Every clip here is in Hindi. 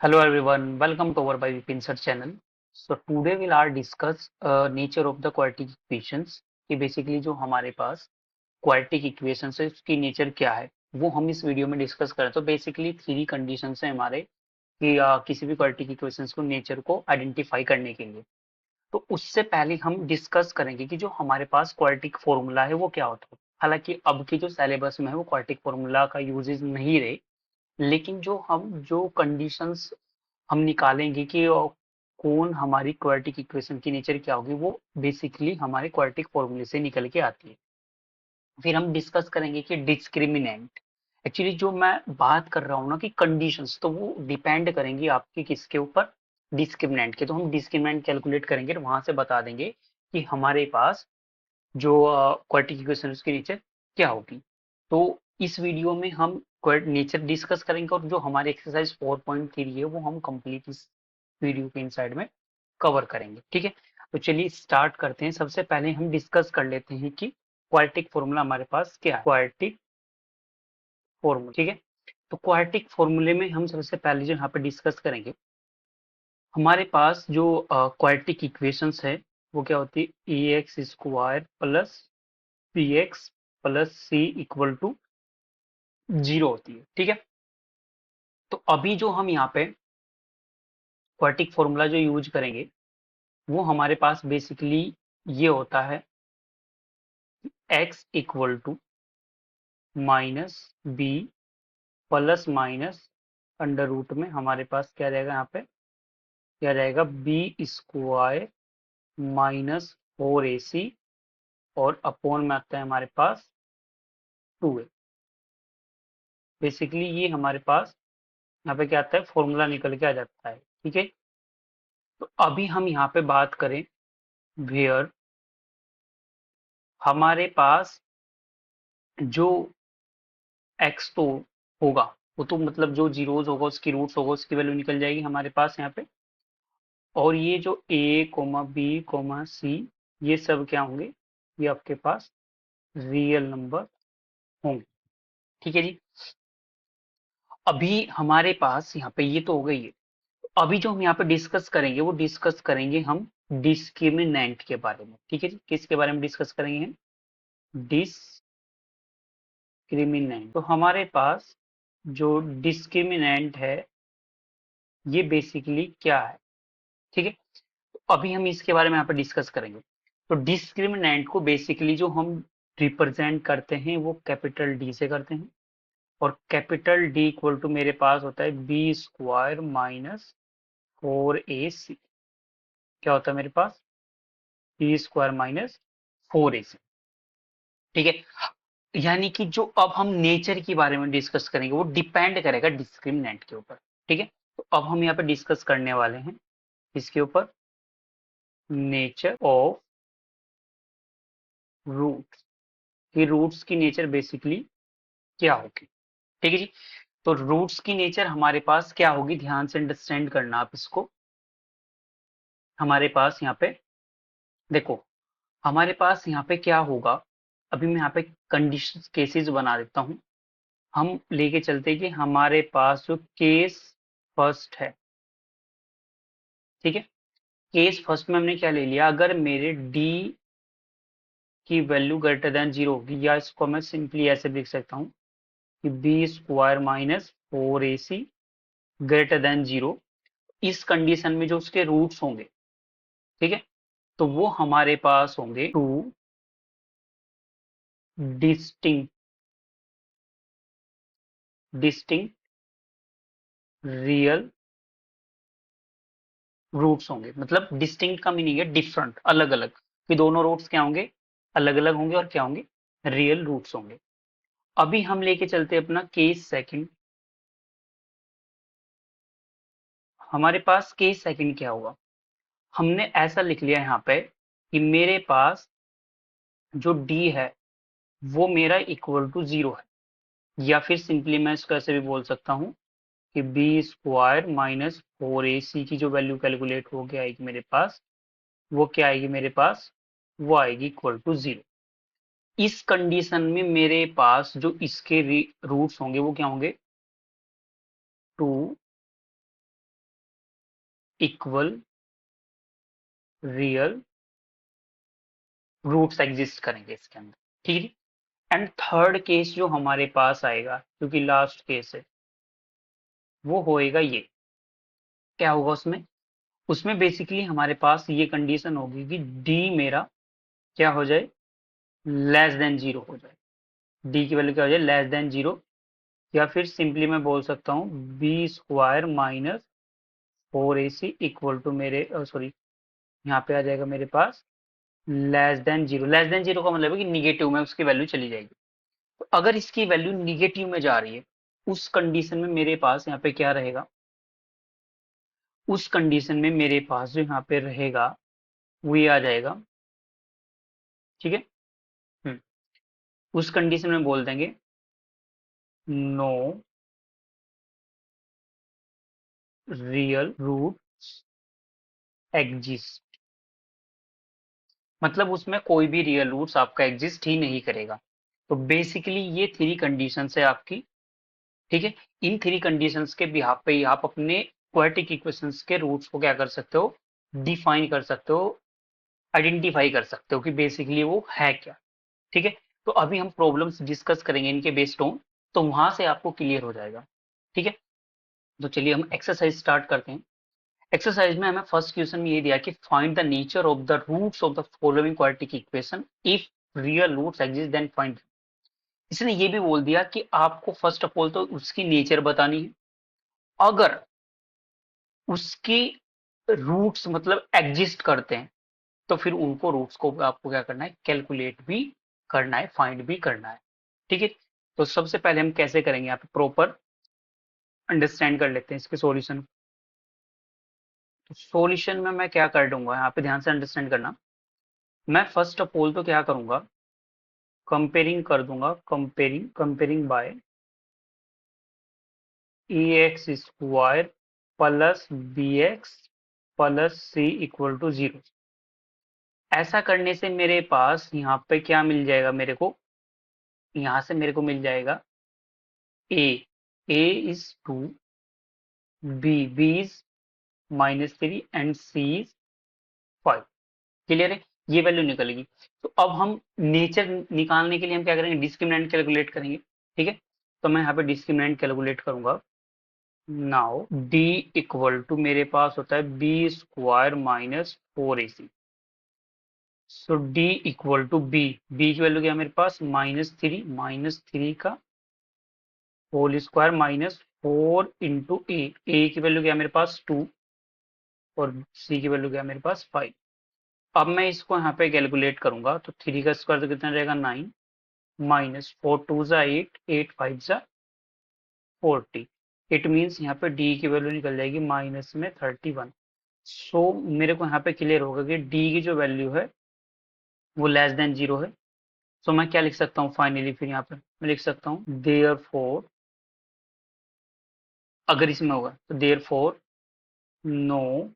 Hello everyone, welcome to our by Vipin Sir channel. So today we'll are discuss nature of the quadratic equations कि बेसिकली जो हमारे पास क्वाड्रेटिक इक्वेशंस है उसकी नेचर क्या है वो हम इस वीडियो में डिस्कस करें। तो बेसिकली थ्री कंडीशंस है हमारे कि किसी भी क्वाड्रेटिक इक्वेशंस को नेचर को आइडेंटिफाई करने के लिए। तो उससे पहले हम डिस्कस करेंगे कि जो हमारे पास क्वाड्रेटिक फॉर्मूला है वो क्या होता है। हालांकि अब की जो सिलेबस में है वो क्वाड्रेटिक फॉर्मूला का यूजेज नहीं रहे, लेकिन जो कंडीशंस हम निकालेंगे कि कौन हमारी क्वाड्रेटिक इक्वेशन की नेचर क्या होगी वो बेसिकली हमारे क्वाड्रेटिक फॉर्मूले से निकल के आती है। फिर हम डिस्कस करेंगे कि डिस्क्रिमिनेंट, एक्चुअली जो मैं बात कर रहा हूँ ना कि कंडीशंस, तो वो डिपेंड करेंगी आपकी किसके ऊपर, डिस्क्रिमिनेंट के। तो हम डिस्क्रिमिनेंट कैलकुलेट करेंगे और वहां से बता देंगे कि हमारे पास जो क्वाड्रेटिक इक्वेशन की नेचर क्या होगी। तो इस वीडियो में हम नेचर डिस्कस करेंगे और जो हमारे एक्सरसाइज 4.3 है वो हम कंप्लीट इस वीडियो के इनसाइड में कवर करेंगे। ठीक है, तो चलिए स्टार्ट करते हैं। सबसे पहले हम डिस्कस कर लेते हैं कि क्वाड्रेटिक फॉर्मूला हमारे पास क्या है। क्वाड्रेटिक फॉर्मूला, ठीक है। तो क्वाड्रेटिक फॉर्मूले में हम सबसे पहले जो यहाँ पे डिस्कस करेंगे, हमारे पास जो क्वाड्रेटिक इक्वेशंस है वो क्या होती है, a x square plus p x plus c equal to 0 होती है। ठीक है, तो अभी जो हम यहाँ पे क्वाड्रेटिक फॉर्मूला जो यूज करेंगे वो हमारे पास बेसिकली ये होता है, x equal to minus b plus minus under root में हमारे पास क्या रहेगा, यहाँ पे क्या रहेगा, बी स्क्वायर माइनस 4ac और अपॉन में आता है हमारे पास 2a। बेसिकली ये हमारे पास यहाँ पे क्या आता है, फॉर्मूला निकल के आ जाता है। ठीक है, तो अभी हम यहाँ पे बात करें वेयर हमारे पास जो एक्स तो होगा, वो तो मतलब जो जीरोस होगा उसकी रूट्स होगा उसकी वैल्यू निकल जाएगी हमारे पास यहाँ पे। और ये जो ए कोमा बी कोमा सी ये सब क्या होंगे, ये आपके पास रियल नंबर होंगे। ठीक है जी, अभी हमारे पास यहाँ पे ये तो हो गई है। अभी जो हम यहाँ पे डिस्कस करेंगे वो डिस्कस करेंगे हम डिस्क्रिमिनेंट के बारे में। ठीक है जी, किसके बारे में डिस्कस करेंगे हम, डिस्क्रिमिनेंट। तो हमारे पास जो डिस्क्रिमिनेंट है ये बेसिकली क्या है। ठीक है, तो अभी हम इसके बारे में यहाँ पे डिस्कस करेंगे। तो डिस्क्रिमिनेंट को बेसिकली जो हम रिप्रेजेंट करते हैं वो कैपिटल डी से करते हैं। और कैपिटल डी इक्वल टू मेरे पास होता है बी स्क्वायर माइनस 4ac। क्या होता है मेरे पास, बी स्क्वायर माइनस 4ac। ठीक है, यानी कि जो अब हम नेचर के बारे में डिस्कस करेंगे वो डिपेंड करेगा डिस्क्रिमिनेंट के ऊपर। ठीक है, तो अब हम यहाँ पे डिस्कस करने वाले हैं इसके ऊपर, नेचर ऑफ रूट, कि रूट्स की नेचर बेसिकली क्या होगी। ठीक है जी, तो रूट्स की नेचर हमारे पास क्या होगी, ध्यान से अंडरस्टैंड करना आप इसको। हमारे पास यहाँ पे देखो, हमारे पास यहाँ पे क्या होगा, अभी मैं यहाँ पे कंडीशन केसेस बना देता हूँ। हम लेके चलते हैं कि हमारे पास जो केस फर्स्ट है, ठीक है, केस फर्स्ट में हमने क्या ले लिया, अगर मेरे डी की वैल्यू ग्रेटर देन 0 होगी, या इसको मैं सिंपली ऐसे लिख सकता हूँ कि b square minus 4ac greater than 0, इस कंडीशन में जो उसके रूट्स होंगे, ठीक है, तो वो हमारे पास होंगे two distinct distinct real roots होंगे। मतलब डिस्टिंक्ट का मीनिंग है डिफरेंट, अलग अलग, कि दोनों रूट्स क्या होंगे, अलग अलग होंगे और क्या होंगे, रियल रूट्स होंगे। अभी हम लेके चलते हैं अपना केस सेकंड। हमारे पास केस सेकंड क्या होगा, हमने ऐसा लिख लिया यहाँ पे कि मेरे पास जो डी है वो मेरा इक्वल टू 0 है, या फिर सिंपली मैं इसको ऐसे भी बोल सकता हूँ कि बी स्क्वायर माइनस 4ac की जो वैल्यू कैलकुलेट होके आएगी मेरे पास, वो क्या आएगी मेरे पास, वो आएगी इक्वल टू 0। इस कंडीशन में मेरे पास जो इसके रूट्स होंगे वो क्या होंगे, two equal real roots exist करेंगे इसके अंदर, ठीक है। एंड थर्ड केस जो हमारे पास आएगा, क्योंकि लास्ट केस है, वो होएगा ये। क्या होगा उसमें? उसमें बेसिकली हमारे पास ये कंडीशन होगी कि डी मेरा क्या हो जाए, लेस देन जीरो हो जाए। डी की वैल्यू क्या हो जाए, लेस देन जीरो। या फिर सिंपली मैं बोल सकता हूँ b square minus 4ac equal to मेरे सॉरी, यहाँ पे आ जाएगा मेरे पास less than zero. Less than zero का मतलब है कि निगेटिव में उसकी वैल्यू चली जाएगी। तो अगर इसकी वैल्यू निगेटिव में जा रही है, उस कंडीशन में मेरे पास यहाँ पे क्या रहेगा, उस कंडीशन में मेरे पास जो यहाँ पे रहेगा वो ये आ जाएगा, ठीक है। हम्म, उस कंडीशन में बोल देंगे नो रियल रूट एग्जिस्ट। मतलब उसमें कोई भी रियल रूट्स आपका एग्जिस्ट ही नहीं करेगा। तो बेसिकली ये थ्री कंडीशन है आपकी, ठीक है। इन थ्री कंडीशंस के बिहाफ पे ही आप अपने क्वाड्रेटिक इक्वेशंस के रूट्स को क्या कर सकते हो, डिफाइन कर सकते हो, आइडेंटिफाई कर सकते हो कि बेसिकली वो है क्या, ठीक है। तो अभी हम प्रॉब्लम्स डिस्कस करेंगे इनके बेस्ड ऑन, तो वहां से आपको क्लियर हो जाएगा, ठीक है। तो चलिए हम एक्सरसाइज स्टार्ट करते हैं। एक्सरसाइज में हमें फर्स्ट क्वेश्चन में ये दिया कि find the nature of the roots of the following quadratic equation, if real roots exist then find. इसने ये भी बोल दिया कि आपको फर्स्ट ऑफ ऑल तो उसकी नेचर बतानी है, अगर उसकी रूट्स मतलब एग्जिस्ट करते हैं तो फिर उनको रूट्स को आपको क्या करना है, कैलकुलेट भी करना है, फाइंड भी करना है, ठीक है। तो सबसे पहले हम कैसे करेंगे, यहाँ पे प्रॉपर अंडरस्टैंड कर लेते हैं इसके सॉल्यूशन। तो सॉल्यूशन में मैं क्या कर दूंगा, यहाँ पे ध्यान से अंडरस्टैंड करना। मैं फर्स्ट ऑफ ऑल तो क्या करूंगा, कंपेयरिंग कर दूंगा, comparing comparing by a x square plus b x plus c equal to zero. ऐसा करने से मेरे पास यहाँ पे क्या मिल जाएगा मेरे को, यहाँ से मेरे को मिल जाएगा a, a is two, b is -3 and c is 5। Clear है, ये वैल्यू निकलेगी। तो अब हम नेचर निकालने के लिए हम क्या करेंगे, डिस्क्रिमिनेंट कैलकुलेट करेंगे, ठीक है। तो मैं यहाँ पे डिस्क्रिमिनेंट कैलकुलेट करूंगा। नाउ डी इक्वल टू मेरे पास होता है b square minus 4ac। So D equal to b, b की वैल्यू क्या है मेरे पास, -3 का whole square minus 4 into a की वैल्यू क्या है मेरे पास 2 और सी की वैल्यू क्या है मेरे पास 5। अब मैं इसको यहाँ पे कैलकुलेट करूंगा तो 3 का स्क्वायर तो कितना रहेगा 9, माइनस 4 2 जा 8, 8 5 जा 40। इट मीन्स यहाँ पे डी की वैल्यू निकल जाएगी माइनस में 31। सो मेरे को यहाँ पे क्लियर होगा कि डी की जो वैल्यू है वो लेस देन जीरो है। सो मैं क्या लिख सकता हूँ फाइनली, फिर यहाँ पे मैं लिख सकता हूँ देयर फोर, अगर इसमें होगा तो therefore no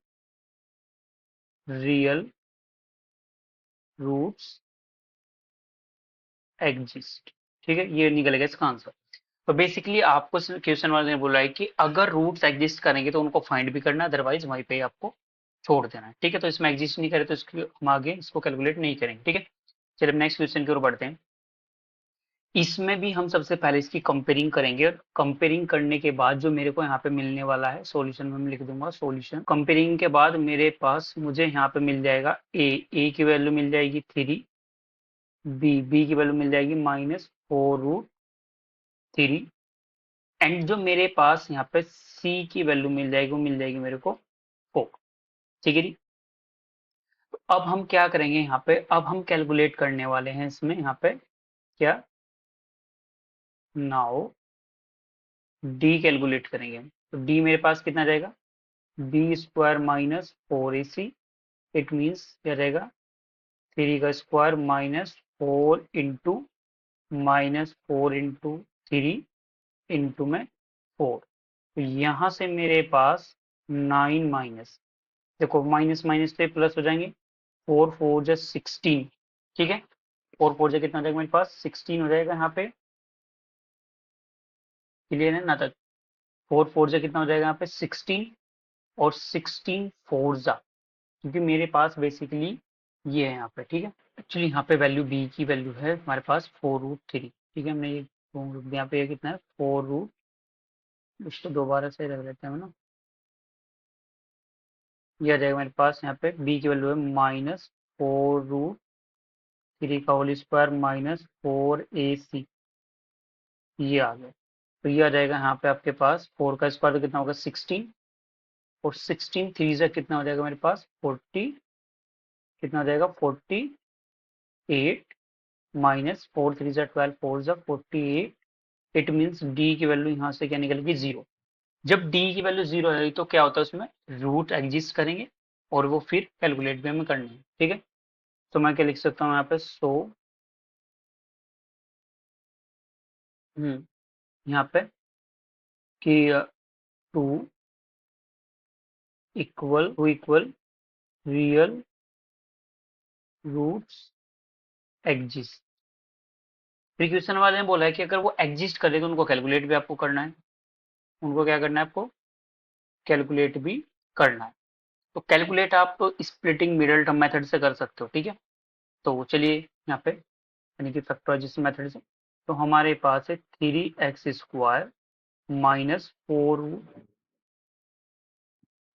real roots exist, ठीक है। ये निकलेगा इसका आंसर। तो बेसिकली आपको क्वेश्चन वाले ने बोला है कि अगर रूट्स एग्जिस्ट करेंगे तो उनको फाइंड भी करना है, अदरवाइज वहीं पे आपको छोड़ देना है, ठीक है। तो इसमें एग्जिस्ट नहीं करे तो इसको हम आगे इसको कैलकुलेट नहीं करेंगे, ठीक है। चलिए नेक्स्ट क्वेश्चन की ओर बढ़ते हैं। इसमें भी हम सबसे पहले इसकी कंपेयरिंग करेंगे, और कंपेयरिंग करने के बाद जो मेरे को यहाँ पे मिलने वाला है सॉल्यूशन में मैं लिख दूंगा सॉल्यूशन। कंपेयरिंग के बाद मेरे पास मुझे यहाँ पे मिल जाएगा ए की वैल्यू मिल जाएगी 3, बी की वैल्यू मिल जाएगी -4√3, एंड जो मेरे पास यहाँ पे सी की वैल्यू मिल जाएगी वो मिल जाएगी मेरे को 4, ठीक है जी। तो अब हम क्या करेंगे यहाँ पे, अब हम कैलकुलेट करने वाले हैं इसमें यहाँ पे क्या, नाउ डी कैलकुलेट करेंगे। तो डी मेरे पास कितना जाएगा, b square minus 4ac, it means क्या रहेगा 3 का स्क्वायर माइनस 4 इंटू में 4। तो यहाँ से मेरे पास 9 माइनस, देखो माइनस माइनस पे प्लस हो जाएंगे, 4 4 जा 16, ठीक है। 4 4 जा कितना हो जाएगा मेरे पास 16 हो जाएगा यहाँ पे, क्लियर है ना तक। 4 4 जा कितना हो जाएगा यहाँ पे 16, और 16 फोर्जा, क्योंकि मेरे पास बेसिकली ये है यहाँ पे, ठीक है। एक्चुअली यहाँ पे वैल्यू बी की वैल्यू है हमारे पास 4√3, ठीक है। हमने ये यहाँ पे कितना है 4√, इसको दोबारा से रख लेते हैं ना, ये आ जाएगा मेरे पास यहाँ पे बी की वैल्यू है -4√3 का होल स्क्वायर -4ac, ये आ गया। तो ये आ जाएगा यहाँ पे आपके पास 4 का स्क्वायर तो कितना होगा 16, और 16 3 से कितना हो जाएगा मेरे पास 40, कितना हो जाएगा 48, -4 3 से 12 4 जा 48। इट मीन्स डी की वैल्यू यहाँ से क्या निकलेगी 0। जब डी की वैल्यू 0 है तो क्या होता है उसमें रूट एग्जिस्ट करेंगे और वो फिर कैलकुलेट भी हमें करनी है, ठीक है। तो मैं क्या लिख सकता हूँ यहाँ पे यहाँ पे कि two equal real roots exist. प्रीक्वेशन वाले ने बोला है कि अगर वो एग्जिस्ट करे तो उनको कैलकुलेट भी आपको करना है, उनको क्या करना है आपको कैलकुलेट भी करना है। तो कैलकुलेट आप स्प्लिटिंग मिडल टर्म मेथड से कर सकते हो, ठीक है। तो चलिए यहाँ पे यानी कि फैक्टराइजेशन मेथड से, तो हमारे पास है 3x² -4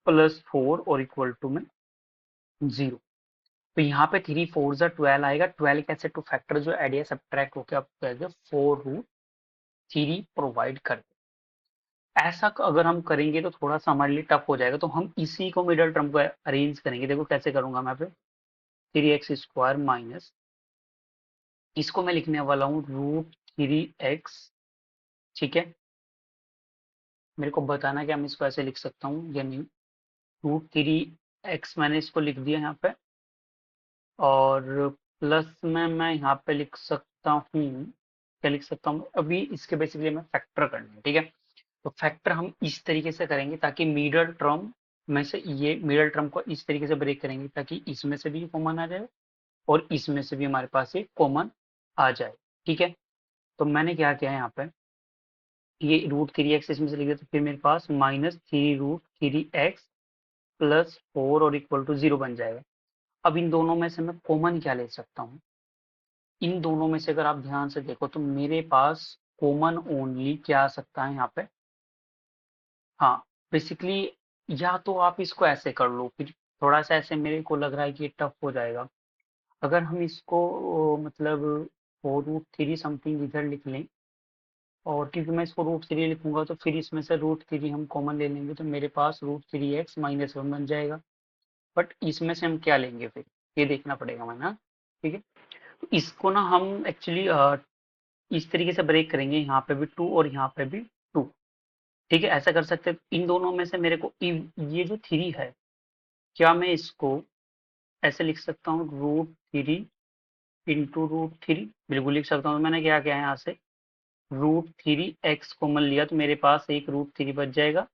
+ 4 और इक्वल टू में 0। तो यहाँ पे 3 4 जा 12 आएगा, 12 कैसे टू फैक्टर जो एडिया सब्ट्रैक्ट होकर आपको आएगा 4√3 प्रोवाइड कर। ऐसा अगर हम करेंगे तो थोड़ा सा हमारे लिए टफ हो जाएगा, तो हम इसी को मिडल टर्म को अरेंज करेंगे। देखो कैसे करूंगा मैं पे 3x² माइनस, इसको मैं लिखने वाला हूँ √3x, ठीक है। मेरे को बताना कि हम इसको ऐसे लिख सकता हूँ या नहीं। √3x मैंने इसको लिख दिया यहाँ पे, और प्लस में मैं यहाँ पे लिख सकता हूँ, क्या लिख सकता हूँ अभी इसके बेसिकली हमें फैक्टर करना है, ठीक है। तो फैक्टर हम इस तरीके से करेंगे ताकि मिडल टर्म में से ये मिडल टर्म को इस तरीके से ब्रेक करेंगे ताकि इसमें से भी कॉमन आ जाए और इसमें से भी हमारे पास ये कॉमन आ जाए, ठीक है। तो मैंने क्या किया है यहाँ पे, ये √3x इसमें से लिख दिया, तो फिर मेरे पास -3√3x +4 और इक्वल टू 0 बन जाएगा। अब इन दोनों में से मैं कॉमन क्या ले सकता हूँ, इन दोनों में से अगर आप ध्यान से देखो तो मेरे पास कॉमन ओनली क्या आ सकता है यहाँ पे। हाँ, बेसिकली या तो आप इसको ऐसे कर लो, फिर थोड़ा सा ऐसे मेरे को लग रहा है कि ये टफ हो जाएगा। अगर हम इसको मतलब 4√3 समथिंग इधर लिख लें, और क्योंकि मैं इसको √3 लिखूंगा तो फिर इसमें से √3 हम कॉमन ले लेंगे तो मेरे पास √3x -1 बन जाएगा। बट इसमें से हम क्या लेंगे फिर, ये देखना पड़ेगा मैं ना, ठीक है। तो इसको ना हम एक्चुअली इस तरीके से ब्रेक करेंगे, यहाँ पे भी 2 और यहाँ पे भी 2, ठीक है। ऐसा कर सकते हैं इन दोनों में से मेरे को ये जो 3 है, क्या मैं इसको ऐसे लिख सकता हूँ √3 × √3, बिल्कुल लिख सकता हूँ। तो मैंने क्या किया है यहाँ से √3x कॉमन लिया तो मेरे पास एक √3 बच जाएगा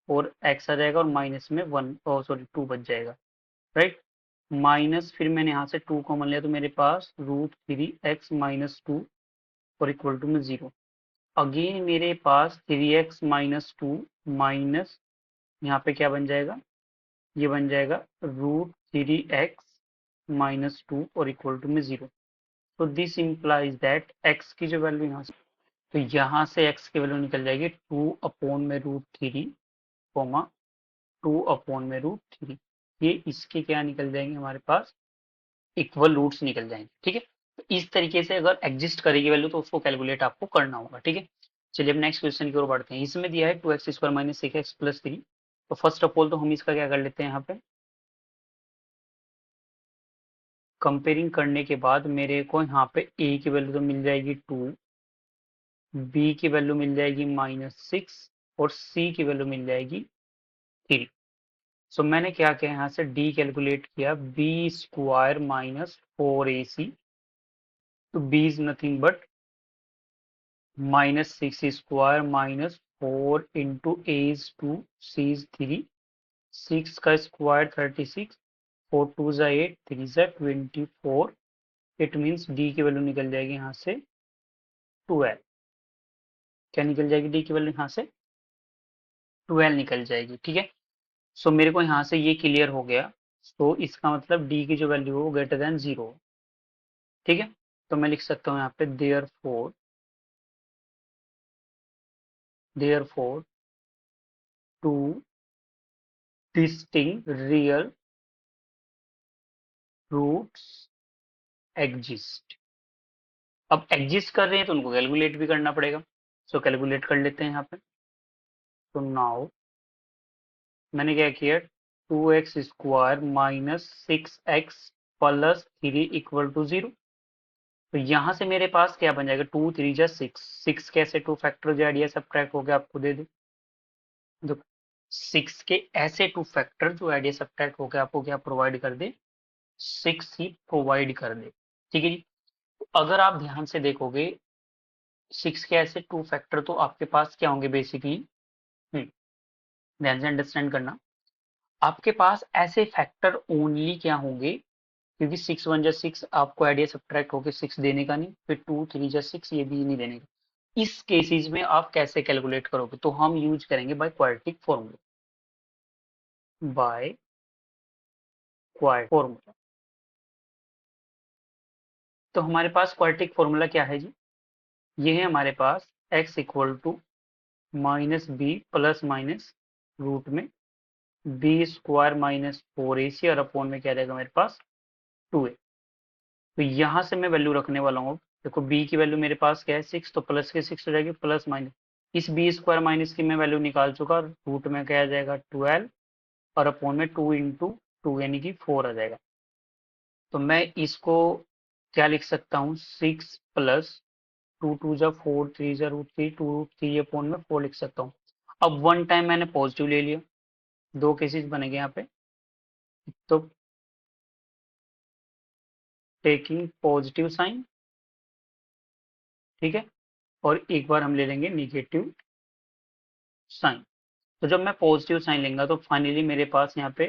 और x आ जाएगा और माइनस में 1 सॉरी 2 बच जाएगा, राइट। माइनस फिर मैंने यहाँ से 2 कॉमन लिया तो मेरे पास √3x -2 और इक्वल टू में 0। अगेन मेरे पास 3x -2 माइनस यहाँ पे क्या बन जाएगा, ये बन जाएगा √3x -2 और इक्वल टू में 0। तो दिस इंप्लाइज दैट x की जो वैल्यू यहाँ से, तो यहाँ से x की वैल्यू निकल जाएगी 2/√3 कोमा 2/√3। ये इसके क्या निकल जाएंगे हमारे पास इक्वल रूट्स निकल जाएंगे, ठीक है। तो इस तरीके से अगर एग्जिस्ट करेगी वैल्यू तो उसको कैलकुलेट आपको करना होगा, ठीक है। चलिए अब नेक्स्ट क्वेश्चन की ओर बढ़ते हैं। इसमें दिया है 2x² -6x + 3। तो फर्स्ट ऑफ ऑल तो हम इसका क्या कर लेते हैं, यहाँ पे कंपेयरिंग करने के बाद मेरे को यहाँ पे a की वैल्यू तो मिल जाएगी 2, b की वैल्यू मिल जाएगी -6 और c की वैल्यू मिल जाएगी 3। सो मैंने क्या किया यहाँ से d कैलकुलेट किया b² -4ac, तो b is nothing but -6² -4 into a is 2 c is 3, 6 का स्क्वायर 36, 4 2 जा 8, 3 जा 24। इट मीन्स डी की वैल्यू निकल जाएगी यहाँ से 12। क्या निकल जाएगी डी की वैल्यू यहाँ से 12 निकल जाएगी, ठीक है। सो मेरे को यहाँ से ये क्लियर हो गया। तो इसका मतलब डी की जो वैल्यू है वो ग्रेटर देन जीरो। ठीक है, तो मैं लिख सकता हूँ यहाँ पे therefore two distinct real roots exist. अब एग्जिस्ट कर रहे हैं तो उनको कैलकुलेट भी करना पड़ेगा। सो कैलकुलेट कर लेते हैं यहाँ पे। तो नाउ मैंने क्या किया, 2x² minus 6x plus 3 equal to 0। तो यहाँ से मेरे पास क्या बन जाएगा, 2 3 जा 6, 6 कैसे टू फैक्टर जो आइडिया सब्ट्रैक्ट हो गया आपको दे दे। तो 6 के ऐसे टू फैक्टर जो आइडिया सब्ट्रैक्ट हो गया आपको क्या प्रोवाइड कर दे, 6 ही प्रोवाइड कर दे। ठीक है जी। तो अगर आप ध्यान से देखोगे 6 के ऐसे टू फैक्टर तो आपके पास क्या होंगे बेसिकली, ध्यान से अंडरस्टैंड करना, आपके पास ऐसे फैक्टर ओनली क्या होंगे, क्योंकि 6 1 जा 6 आपको आइडिया सब्ट्रैक्ट होकर 6 देने का नहीं, फिर 2 3 जा 6 ये भी नहीं देने का। इस केसेस में आप कैसे कैलकुलेट करोगे, तो हम यूज करेंगे बाय क्वाड्रेटिक फॉर्मूला। तो हमारे पास क्वाड्रेटिक फॉर्मूला क्या है जी, ये है हमारे पास x equal to minus b plus minus root में b² माइनस 4ac और अपॉन में क्या रहेगा मेरे पास 2a। तो यहाँ से मैं वैल्यू रखने वाला हूँ। देखो b की वैल्यू मेरे पास क्या है 6, तो प्लस के 6 हो जाएगी प्लस माइनस, इस b² माइनस की मैं वैल्यू निकाल चुका, रूट में क्या आ जाएगा 12 और अपॉन में 2 × 2 यानी कि 4 आ जाएगा। तो मैं इसको क्या लिख सकता हूँ, 6 प्लस 2 2 जा 4 3 जा √3 2 √3 अपॉन में 4 लिख सकता हूँ। अब वन टाइम मैंने पॉजिटिव ले लिया, दो केसेस बनेंगे यहाँ पे। तो टेकिंग पॉजिटिव साइन, ठीक है, और एक बार हम ले लेंगे निगेटिव साइन। तो जब मैं पॉजिटिव साइन लेंगा तो फाइनली मेरे पास यहाँ पे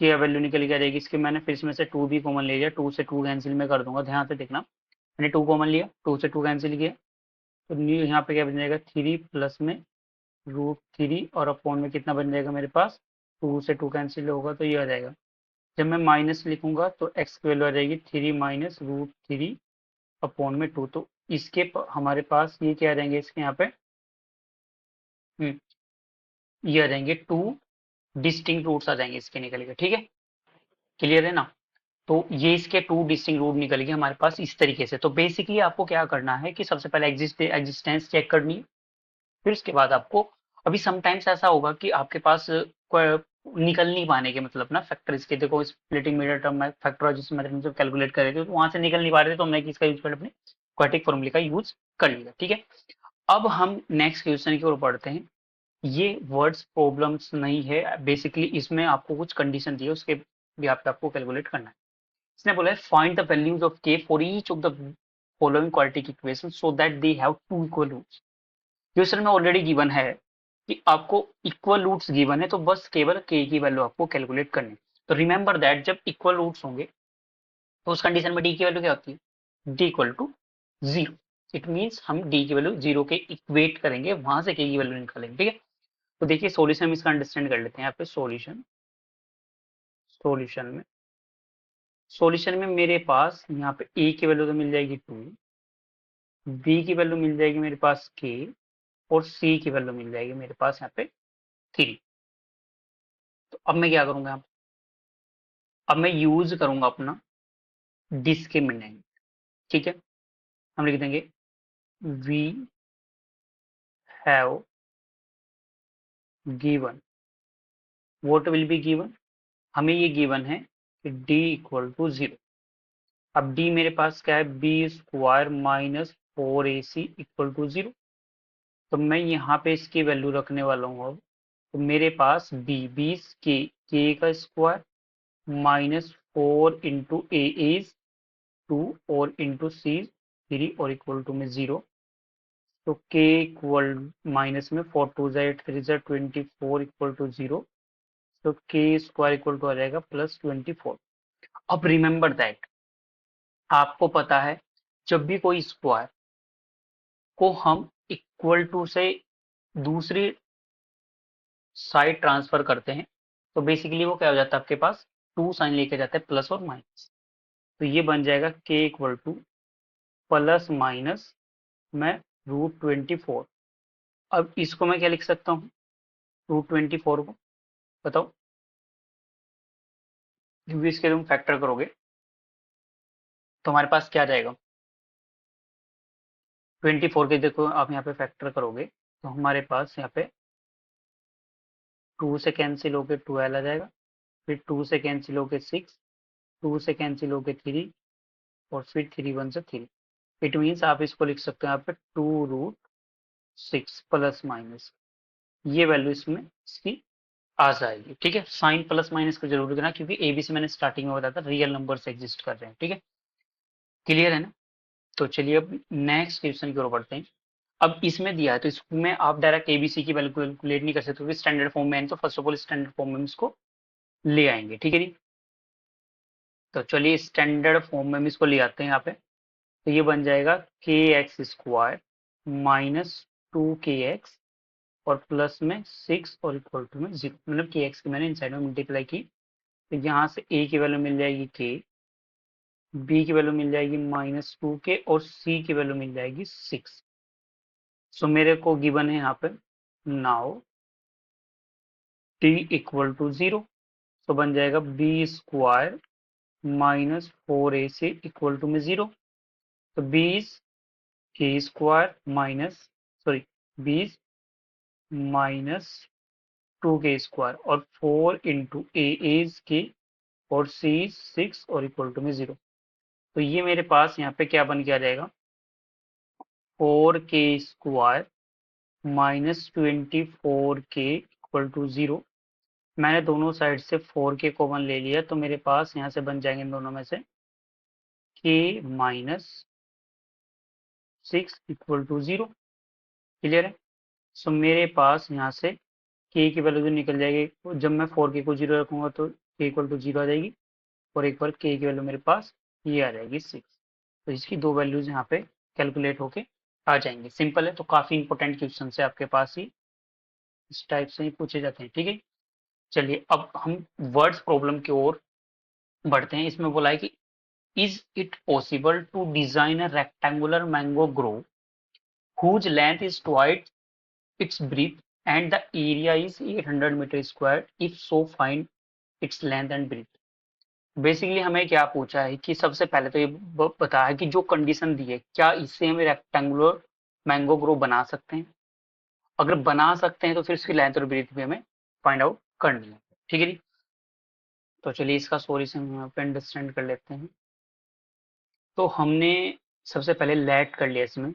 क्या वैल्यू निकल के आ जाएगी इसकी, मैंने फिर इसमें से 2 भी कॉमन ले लिया, 2 से 2 कैंसिल में कर दूंगा, ध्यान से देखना, मैंने 2 कॉमन लिया, 2 से 2 कैंसिल किया, तो न्यू यहाँ पे क्या बन जाएगा 3 प्लस में √3 और अपॉन में कितना बन जाएगा मेरे पास, 2 से 2 कैंसिल होगा तो ये आ जाएगा। जब मैं माइनस लिखूंगा तो x की वैल्यू आ जाएगी 3 माइनस √3 अपॉन में 2। तो इसके हमारे पास ये क्या आ जाएंगे इसके यहाँ पे, ये आ जाएंगे 2 डिस्टिंक्ट रूट्स आ जाएंगे इसके निकल के। ठीक है, क्लियर है ना। तो ये इसके 2 डिस्टिंक्ट रूट निकल गए हमारे पास इस तरीके से। तो बेसिकली आपको क्या करना है कि सबसे पहले एग्जिस्टेंस चेक करनी है, फिर उसके बाद आपको, अभी समटाइम्स ऐसा होगा कि आपके पास निकल नहीं पाने के मतलब ना फैक्टर इसके, देखो स्प्लिटिंग मीडियम टर्म में फैक्टर जिस मेथड से कैलकुलेट कर रहे थे तो वहां से निकल नहीं पा रहे थे, तो हमने किसका यूज कर अपने क्वाड्रेटिक फॉर्मूले का यूज कर लिया। ठीक है, अब हम नेक्स्ट क्वेश्चन की ओर बढ़ते हैं। ये वर्ड्स प्रॉब्लम्स नहीं है, बेसिकली इसमें आपको कुछ कंडीशन दी है, उसके भी आपको कैलकुलेट करना है। इसने बोला है find the values of k for each of the following quadratic equation so that they have two equal roots. Question में ऑलरेडी गिवन है कि आपको इक्वल रूट्स गिवन है, तो बस केवल के की वैल्यू आपको कैलकुलेट करनी है। तो रिमेंबर दैट जब इक्वल रूट्स होंगे तो उस कंडीशन में डी की वैल्यू क्या होती है, D equal to 0। It means हम डी की वैल्यू 0 के इक्वेट करेंगे, वहां से के की वैल्यू निकालेंगे। ठीक है, तो देखिए सॉल्यूशन हम इसका अंडरस्टैंड कर लेते हैं। यहाँ पे सॉल्यूशन में मेरे पास यहाँ पे ए की वैल्यू तो मिल जाएगी 2, बी की वैल्यू मिल जाएगी मेरे पास के, और सी की वैल्यू मिल जाएगी मेरे पास यहाँ पे 3। तो अब मैं क्या करूंगा, अब मैं यूज करूंगा अपना डिस्क्रिमिनेंट। ठीक है, हम लिख देंगे we have given, what will be given, हमें ये गिवन है कि डी इक्वल टू 0। अब डी मेरे पास क्या है, b² minus 4ac equal to 0। तो मैं यहाँ पे इसकी वैल्यू रखने वाला हूँ। अब तो मेरे पास b के का square minus 4 into A is 2 और इंटू सी 3 और इक्वल टू में 0। तो k इक्वल माइनस में 4 2 जा 8 3 जा 24 इक्वल टू 0। तो k² इक्वल टू आ जाएगा +24। अब रिमेंबर दैट आपको पता है जब भी कोई स्क्वायर को हम इक्वल टू से दूसरी साइड ट्रांसफर करते हैं तो बेसिकली वो क्या हो जाता है आपके पास, टू साइन लेके जाते हैं प्लस और माइनस। तो ये बन जाएगा k equal two plus minus में √24। अब इसको मैं क्या लिख सकता हूँ, √24 को बताओ, क्योंकि इसके तुम फैक्टर करोगे तो हमारे पास क्या आ जाएगा, 24 के देखो आप यहाँ पे फैक्टर करोगे तो हमारे पास यहाँ पे 2 से कैंसिल होके 12 आ जाएगा, फिर 2 से कैंसिल होके 6, 2 से कैंसिल होके 3 और फिर 3 1 से 3। इट मीन्स आप इसको लिख सकते हो यहाँ पे 2√6 प्लस माइनस, ये वैल्यू इसमें इसकी आ जाएगी। ठीक है, साइन प्लस माइनस को जरूर करना क्योंकि एबीसी मैंने स्टार्टिंग में बताया था रियल नंबर से एग्जिस्ट कर रहे हैं। ठीक है, क्लियर है ना। तो चलिए अब नेक्स्ट क्वेश्चन की ओर बढ़ते हैं। अब इसमें दिया है तो इसमें आप डायरेक्ट एबीसी की वैल्यू कैलकुलेट नहीं कर सकते क्योंकि स्टैंडर्ड फॉर्म में है, तो first of all standard form में हम इसको ले आएंगे। ठीक है जी, तो चलिए स्टैंडर्ड फॉर्म में हम इसको ले आते हैं यहाँ पे। तो ये बन जाएगा के एक्स स्क्वायर माइनस 2kx और प्लस में 6 और इक्वल टू में 0, मतलब के एक्स की मैंने इनसाइड में मल्टीप्लाई की। तो यहाँ से ए की वैल्यू मिल जाएगी के, बी की वैल्यू मिल जाएगी -2k और सी की वैल्यू मिल जाएगी 6। सो मेरे को गिवन है यहाँ पे नाउ टी इक्वल टू 0, तो बन जाएगा b square -4ac equal to में 0। तो बीस के स्क्वायर माइनस, सॉरी, बीस -2k² और 4 इंटू ए इज के और सी 6 और इक्वल टू में 0। तो ये मेरे पास यहाँ पे क्या बन के आ जाएगा, 4k² -24k इक्वल टू 0। मैंने दोनों साइड से 4k कॉमन ले लिया तो मेरे पास यहाँ से बन जाएंगे इन दोनों में से k -6 इक्वल टू 0। क्लियर है। सो मेरे पास यहाँ से k की वैल्यू जो निकल जाएगी, जब मैं 4k को 0 रखूंगा तो k इक्वल टू 0 आ जाएगी और एक बार k की वैल्यू मेरे पास ये आ जाएगी 6। तो इसकी दो वैल्यूज यहाँ पे कैलकुलेट होके आ जाएंगे। सिंपल है, तो काफी इंपॉर्टेंट क्वेश्चन है आपके पास ही, इस टाइप से ही पूछे जाते हैं। ठीक है, चलिए अब हम वर्ड्स प्रॉब्लम की ओर बढ़ते हैं। इसमें बोला है कि is it possible to design a rectangular mango grove whose length is twice its breadth and the area is 800 meter square, if so find its length and breadth। Basically हमें क्या पूछा है कि सबसे पहले तो ये बताया कि जो कंडीशन दी है क्या इससे हम रेक्टेंगुलर मैंगो ग्रो बना सकते हैं, अगर बना सकते हैं तो फिर इसकी लेंथ और ब्रीथ भी हमें फाइंड आउट करनी है। ठीक है जी, तो चलिए इसका सॉल्यूशन हम यहाँ पे अंडरस्टैंड कर लेते हैं। तो हमने सबसे पहले लेट कर लिया इसमें,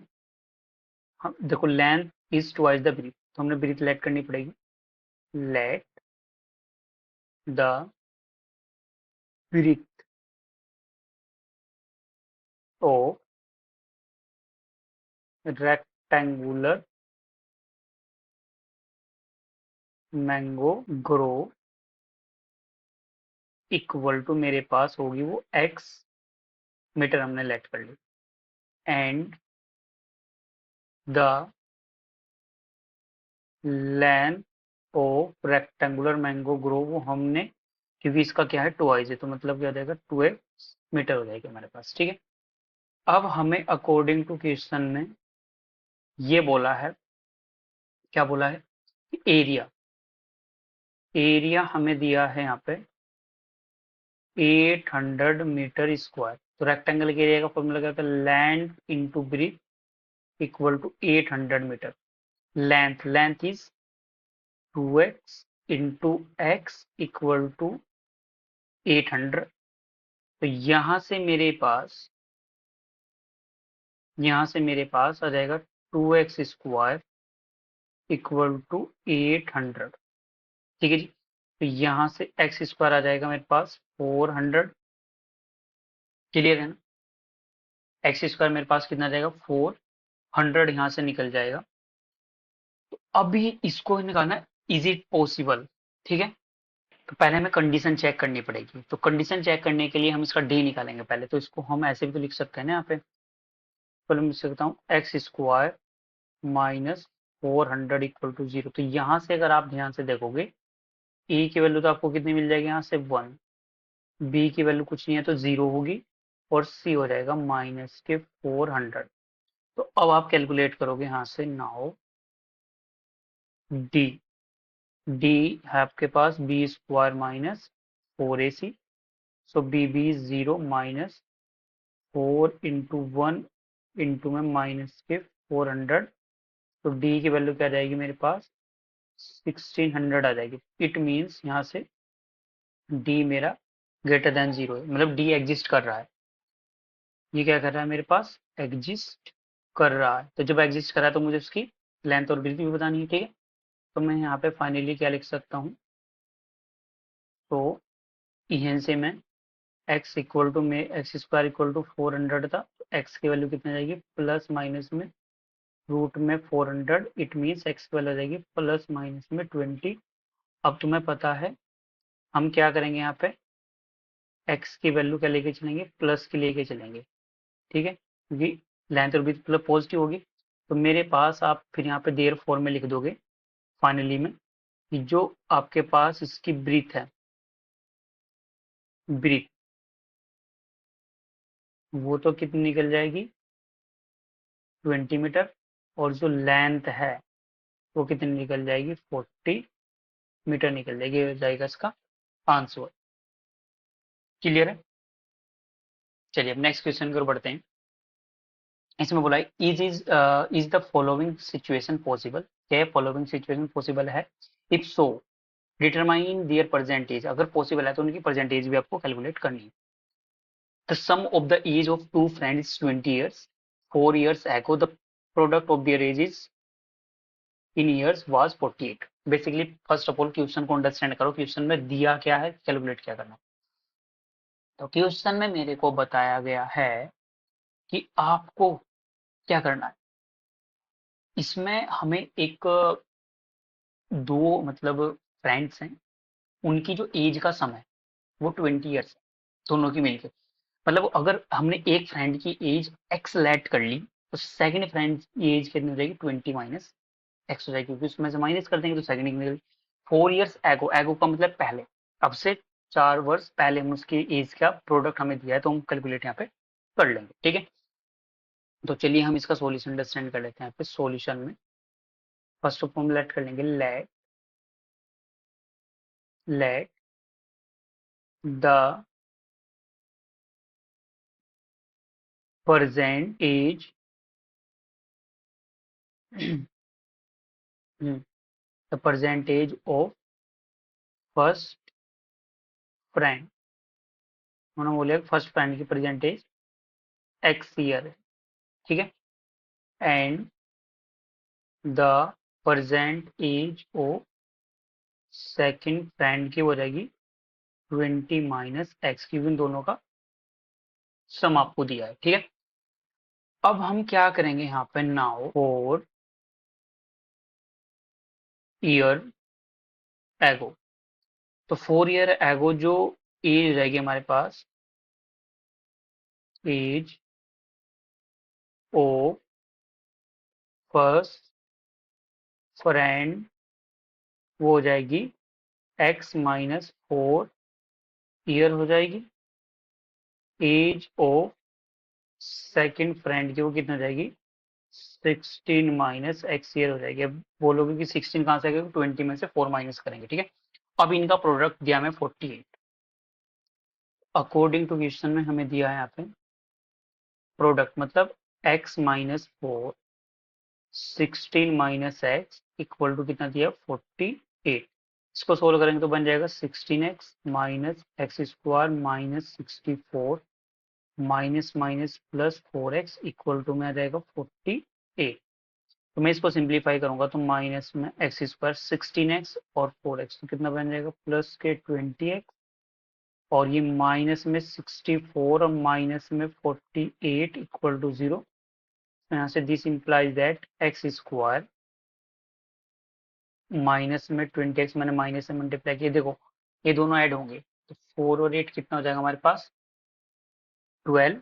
हम देखो length is twice the breadth, तो हमने ब्रीथ लेट करनी पड़ेगी। Let the breadth of rectangular mango grove equal to मेरे पास होगी वो x मीटर, हमने लेट कर ली, and the length of rectangular mango grove, वो हमने, क्योंकि इसका क्या है ट्वाइस है तो मतलब क्या हो जाएगा 2x मीटर हो जाएगा हमारे पास। ठीक है, अब हमें अकॉर्डिंग टू क्वेश्चन में ये बोला है, क्या बोला है, एरिया, एरिया हमें दिया है यहाँ पे 800 मीटर स्क्वायर। तो रेक्टेंगल के एरिया का फॉर्मूला क्या होता है, length into breadth equal to 800 meter. Length is 2x into x equal to 800। तो यहाँ से मेरे पास आ जाएगा 2x² इक्वल टू 800। ठीक है जी, तो यहाँ से x² आ जाएगा मेरे पास 400। क्लियर है ना, x² मेरे पास कितना आ जाएगा 400, यहाँ से निकल जाएगा। तो अभी इसको निकालना है, इज इट पॉसिबल। ठीक है, तो पहले हमें कंडीशन चेक करनी पड़ेगी। तो कंडीशन चेक करने के लिए हम इसका डी निकालेंगे पहले, तो इसको हम ऐसे भी तो लिख सकते हैं ना यहाँ पे। पहले मैं लिख सकता हूँ x² 400 इक्वल टू 0। तो यहाँ से अगर आप ध्यान से देखोगे, ए की वैल्यू तो आपको कितनी मिल जाएगी यहाँ से 1, बी की वैल्यू कुछ नहीं है तो 0 होगी, और सी हो जाएगा माइनस के 400। तो अब आप कैलकुलेट करोगे यहाँ से, नाउ डी, डी है आपके पास b square minus 4ac, so b b is 0 minus 4 into 1 into में माइनस के 400। तो डी की वैल्यू क्या आ जाएगी मेरे पास 1600 आ जाएगी। इट मीन्स यहाँ से डी मेरा ग्रेटर देन 0 है, मतलब डी एग्जिस्ट कर रहा है। ये क्या कर रहा है मेरे पास, एग्जिस्ट कर रहा है। तो जब एग्जिस्ट कर रहा है तो मुझे उसकी लेंथ और ब्रीथ भी बतानी है, ठीक है। तो मैं यहाँ पे फाइनली क्या लिख सकता हूँ, तो यहाँ से मैं x इक्वल टू में एक्स स्क्वायर इक्वल टू 400 था, तो x की वैल्यू कितनी जाएगी प्लस माइनस में रूट में 400, इट मीन्स x की वैल्यू आ जाएगी प्लस माइनस में 20। अब तुम्हें पता है हम क्या करेंगे, यहाँ पे x की वैल्यू क्या लेके चलेंगे, प्लस की लेके चलेंगे, ठीक है, क्योंकि लेंथ और ब्रीथ प्लस पॉजिटिव होगी। तो मेरे पास आप फिर यहाँ पे देयर फॉर में लिख दोगे फाइनली में, कि जो आपके पास इसकी ब्रीथ है, ब्रीथ वो तो कितनी निकल जाएगी 20 मीटर, और जो लेंथ है वो कितनी निकल जाएगी 40 मीटर निकल जाएगी। ये हो जाएगा इसका आंसर। क्लियर है। चलिए अब नेक्स्ट क्वेश्चन की ओर बढ़ते हैं। इसमें बोला है is the following situation possible, क्या फॉलोइंग सिचुएशन पॉसिबल है, if so determine their percentage. अगर पॉसिबल है तो उनकी परसेंटेज भी आपको कैलकुलेट करनी है। The sum of the age of two friends 20 years, 4 years ago the product of their ages in years was 48। Basically first of all question को अंडरस्टैंड करो, क्वेश्चन में दिया क्या है, कैलकुलेट क्या करना। तो क्वेश्चन में मेरे को बताया गया है कि आपको क्या करना है। इसमें हमें एक दो मतलब फ्रेंड्स हैं, उनकी जो एज का सम है वो 20 ईयर्स है, दोनों की मिलकर। मतलब अगर हमने एक फ्रेंड की एज एक्स लेट कर ली, तो सेकंड फ्रेंड की एज कितनी हो जाएगी 20 माइनस एक्स हो जाएगी, क्योंकि उसमें से माइनस कर देंगे तो सेकंड निकल। 4 ईयर्स एगो, एगो का मतलब पहले, अब से 4 वर्ष पहले हम उसकी एज का प्रोडक्ट हमें दिया है, तो हम कैलकुलेट यहाँ पे कर लेंगे, ठीक है। तो चलिए हम इसका सॉल्यूशन अंडरस्टैंड कर लेते हैं। यहाँ पे सॉल्यूशन में फर्स्ट ऑफ हम लेट कर लेंगे, let let the present age the percentage of first friend, उन्होंने बोले फर्स्ट फ्रेंड की परसेंटेज एक्स ईयर है, ठीक है, and the present age of second friend की हो जाएगी 20 माइनस एक्स, क्योंकि इन दोनों का सम आपको दिया है, ठीक है। अब हम क्या करेंगे यहाँ पे, नाउ 4 ईयर एगो, तो 4 ईयर एगो जो एज रहेगी हमारे पास, एज ओ फर्स्ट फ्रेंड वो हो जाएगी एक्स माइनस 4 ईयर हो जाएगी। एज ऑफ सेकंड फ्रेंड की वो कितना हो जाएगी 16 माइनस एक्स ईयर हो जाएगी। अब बोलोगे कि 16 कहाँ से आएगा, 20 में से 4 माइनस करेंगे, ठीक है। अब इनका प्रोडक्ट दिया हमें 48। अकॉर्डिंग टू क्वेश्चन में हमें दिया है यहाँ पे प्रोडक्ट, मतलब x minus 4, 16 minus x equal to कितना दिया 48। इसको सोल्व करेंगे तो बन जाएगा 16x minus x square minus 64 minus minus plus 4x equal to में आ जाएगा 48। तो मैं इसको सिंप्लीफाई करूंगा तो माइनस में एक्स स्क्वायर 16x और 4x, तो कितना बन जाएगा प्लस के 20x, और ये माइनस में 64 और माइनस में 48 इक्वल टू 0। तो यहाँ से this implies that x square minus में 20x, मैंने माइनस से मल्टीप्लाई किया, देखो ये दोनों ऐड होंगे तो 4 और 8 कितना हो जाएगा हमारे पास 12,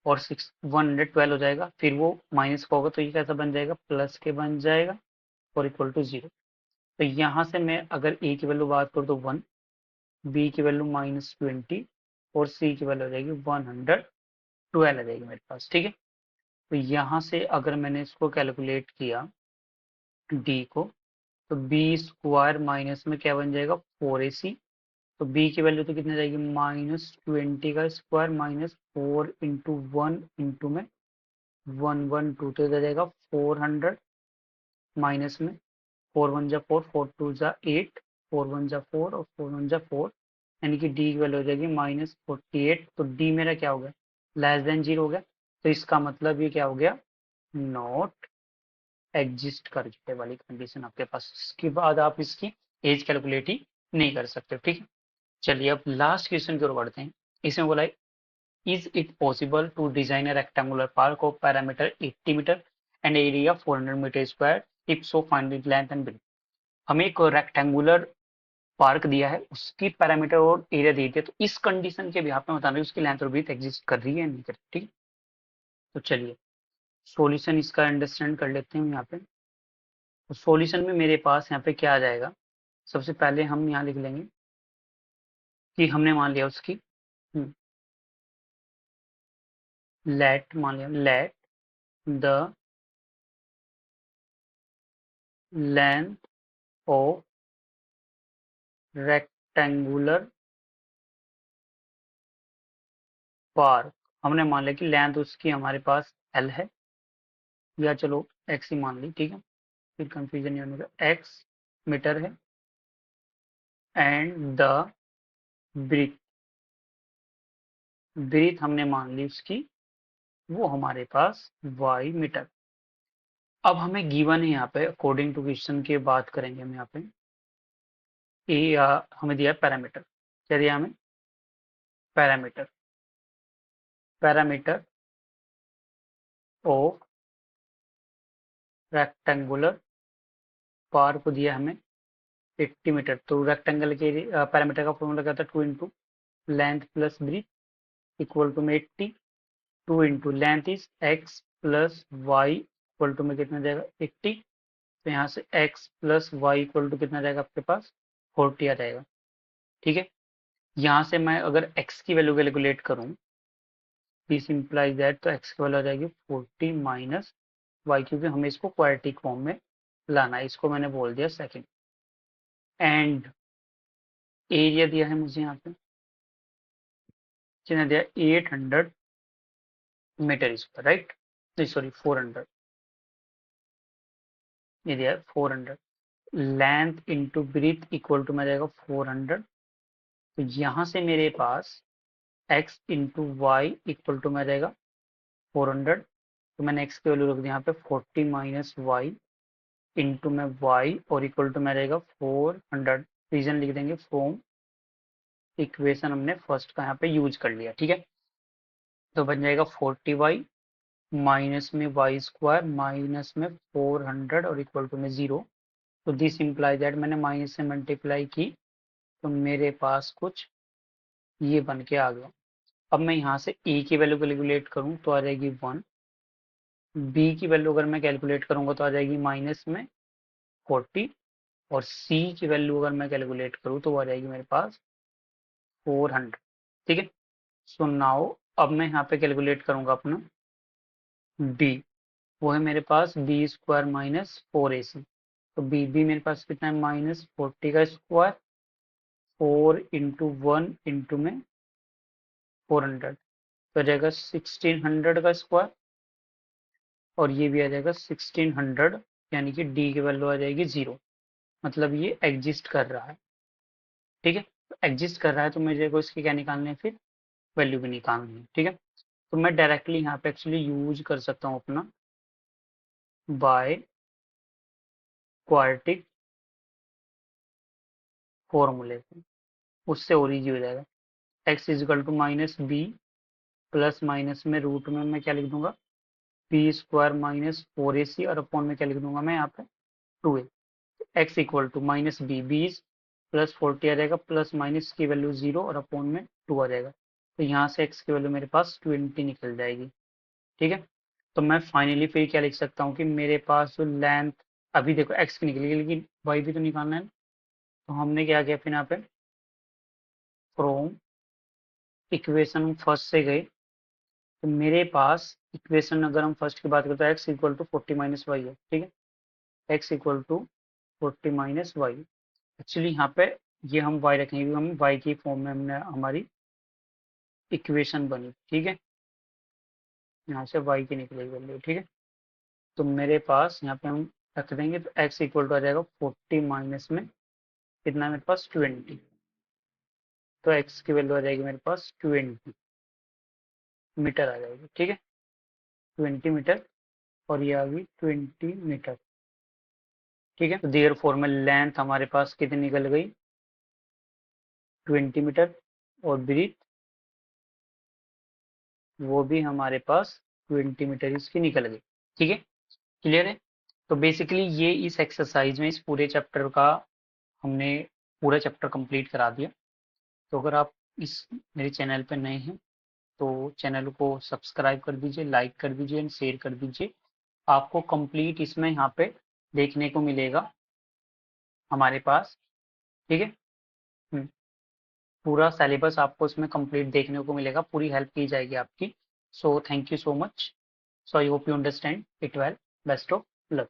और 112 हो जाएगा, फिर वो माइनस का होगा तो ये कैसा बन जाएगा प्लस के बन जाएगा, और इक्वल टू 0। तो यहाँ से मैं अगर ए की वैल्यू बात करूँ तो 1, बी की वैल्यू -20 और सी की वैल्यू हो जाएगी 112 आ जाएगी मेरे पास। ठीक है, तो यहाँ से अगर मैंने इसको कैलकुलेट किया डी को, तो बी स्क्वायर माइनस में क्या बन जाएगा 4ac। तो बी की वैल्यू तो कितनी जाएगी -20 का स्क्वायर माइनस 4 इंटू 1 इंटू में 112, तो इधर जाएगा 400 माइनस में 4 1 जा 4, 4 2 जा 8, 4 1 जा 4 और 4 1 जा 4, यानी कि डी की वैल्यू हो जाएगी -48। तो डी मेरा क्या हो गया, लेस देन 0 हो गया। तो इसका मतलब ये क्या हो गया, नॉट एग्जिस्ट करके वाली कंडीशन आपके पास। इसके बाद आप इसकी एज कैलकुलेट ही नहीं कर सकते। ठीक है, चलिए अब लास्ट क्वेश्चन की ओर बढ़ते हैं। इसमें बोला है, is it possible to design a rectangular park of parameter 80 meter and area 400 meter square, if so find the length and breadth. हमें एक रेक्टेंगुलर पार्क दिया है, उसकी पैरामीटर और एरिया दी है, तो इस कंडीशन के बिहाफ में बताना है उसकी लेंथ और ब्रेड्थ एग्जिस्ट कर रही है नहीं कर रही। ठीक है, तो चलिए सॉल्यूशन इसका अंडरस्टैंड कर लेते हैं यहाँ पे। तो सॉल्यूशन में मेरे पास यहाँ पे क्या आ जाएगा, सबसे पहले हम यहाँ लिख लेंगे कि हमने मान लिया उसकी लेट, मान लिया let the length of rectangular park, हमने मान लिया कि लेंथ उसकी हमारे पास एल है, या चलो एक्स ही मान ली। ठीक है, फिर कंफ्यूजन नहीं होने का, एक्स मीटर है एंड द ब्रीथ, ब्रीथ हमने मान ली उसकी, वो हमारे पास वाई मीटर। अब हमें गिवन है यहाँ पे, अकॉर्डिंग टू क्वेश्चन की बात करेंगे हम यहाँ पे, ए हमें दिया पैरामीटर, क्या दिया हमें, parameter, parameter of rectangular park को दिया हमें 80 मीटर। तो रेक्टेंगल के पैरामीटर का फॉर्मूला क्या था, 2 into length plus breadth equal to में 80, 2 into length is x plus y equal to में कितना जाएगा 80। तो यहाँ से x plus y equal to कितना जाएगा आपके पास 40 आ जाएगा। ठीक है, यहाँ से मैं अगर x की वैल्यू कैलकुलेट करूँ, दिस इंप्लाइज दैट, तो x की वैल्यू आ जाएगी 40 माइनस y, क्योंकि हमें इसको क्वाड्रेटिक फॉर्म में लाना है, इसको मैंने बोल दिया सेकंड। एंड एरिया दिया है मुझे यहाँ पे, कितना दिया 800 मीटर स्क्वायर, राइट, नहीं सॉरी 400, ये दिया है 400। Length into breadth equal to में जाएगा 400। तो यहाँ से मेरे पास x into y equal to में जाएगा 400। तो मैंने x की वैल्यू रख दी यहाँ पे 40 माइनस वाई इंटू में y और इक्वल टू में रहेगा 400। रीजन लिख देंगे फ्रॉम इक्वेशन हमने फर्स्ट का यहाँ पे यूज कर लिया। ठीक है, तो बन जाएगा 40y माइनस में वाई स्क्वायर माइनस में 400 और इक्वल टू में 0। तो दिस इम्प्लाई दैट, मैंने माइनस से मल्टीप्लाई की तो मेरे पास कुछ ये बन के आ गया। अब मैं यहाँ से e की वैल्यू कैलकुलेट करूँ तो आ जाएगी 1, b की वैल्यू अगर मैं कैलकुलेट करूंगा तो आ जाएगी माइनस में 40, और c की वैल्यू अगर मैं कैलकुलेट करूँ तो आ जाएगी मेरे पास 400। ठीक है, सो नाउ अब मैं यहाँ पे कैलकुलेट करूंगा अपना b, वो है मेरे पास बी स्क्वायर माइनस 4ac। तो बी मेरे पास कितना है -40 का स्क्वायर 4 इंटू 1 इंटू में 400, तो आ जाएगा 1600 का स्क्वायर, और ये भी आ जाएगा 1600, यानी कि डी की वैल्यू आ जाएगी 0, मतलब ये एग्जिस्ट कर रहा है। ठीक है, तो एग्जिस्ट कर रहा है तो मुझे को इसकी क्या निकालनी है, फिर वैल्यू भी निकालनी है। ठीक है, तो मैं डायरेक्टली यहाँ पे एक्चुअली यूज कर सकता हूँ अपना बाय क्वाड्रेटिक फॉर्मूले को, उससे और ईजी हो जाएगा। X equal to minus b plus minus में रूट में मैं क्या लिख दूंगा बी स्क्वायर माइनस 4ac, और अपॉन में क्या लिख दूंगा मैं यहाँ पे 2a। X equal to minus b plus 40 आ जाएगा, प्लस माइनस की वैल्यू 0 और अपॉन में 2 आ जाएगा। तो यहाँ से एक्स की वैल्यू मेरे पास 20 निकल जाएगी। ठीक है, तो मैं फाइनली फिर क्या लिख सकता हूँ कि मेरे पास जो लेंथ अभी देखो एक्स की निकल गई, लेकिन वाई भी तो निकालना है। तो हमने क्या किया फिर यहाँ पे, फ्रॉम इक्वेशन फर्स्ट से गए, तो मेरे पास इक्वेशन अगर हम फर्स्ट की बात करते हैं, एक्स इक्वल टू 40 - y है, ठीक है। X equal to 40 - y। Actually यहाँ पे ये हम y रखेंगे क्योंकि हम y की फॉर्म में हमने हमारी इक्वेशन बनी, ठीक है। यहाँ से y की निकलेगी वैल्यू, ठीक है। तो मेरे पास यहाँ पे हम रख देंगे, तो x इक्वल टू आ जाएगा 40 माइनस में कितना है मेरे पास 20। तो x की वैल्यू आ जाएगी मेरे पास 20 मीटर आ जाएगी, ठीक है। 20 मीटर, और ये आ गई 20 मीटर, ठीक है। तो देयर फोर में लेंथ हमारे पास कितनी निकल गई, 20 मीटर, और ब्रीथ वो भी हमारे पास 20 मीटर इसकी निकल गई, ठीक है। क्लियर है। तो बेसिकली ये इस एक्सरसाइज में इस पूरे चैप्टर का हमने पूरा चैप्टर कंप्लीट करा दिया। तो अगर आप इस मेरे चैनल पर नए हैं तो चैनल को सब्सक्राइब कर दीजिए, लाइक कर दीजिए एंड शेयर कर दीजिए। आपको कंप्लीट इसमें यहाँ पे देखने को मिलेगा हमारे पास, ठीक है। हम्म, पूरा सिलेबस आपको इसमें कंप्लीट देखने को मिलेगा, पूरी हेल्प की जाएगी आपकी। So thank you so much. So I hope you understand it well. Best of luck.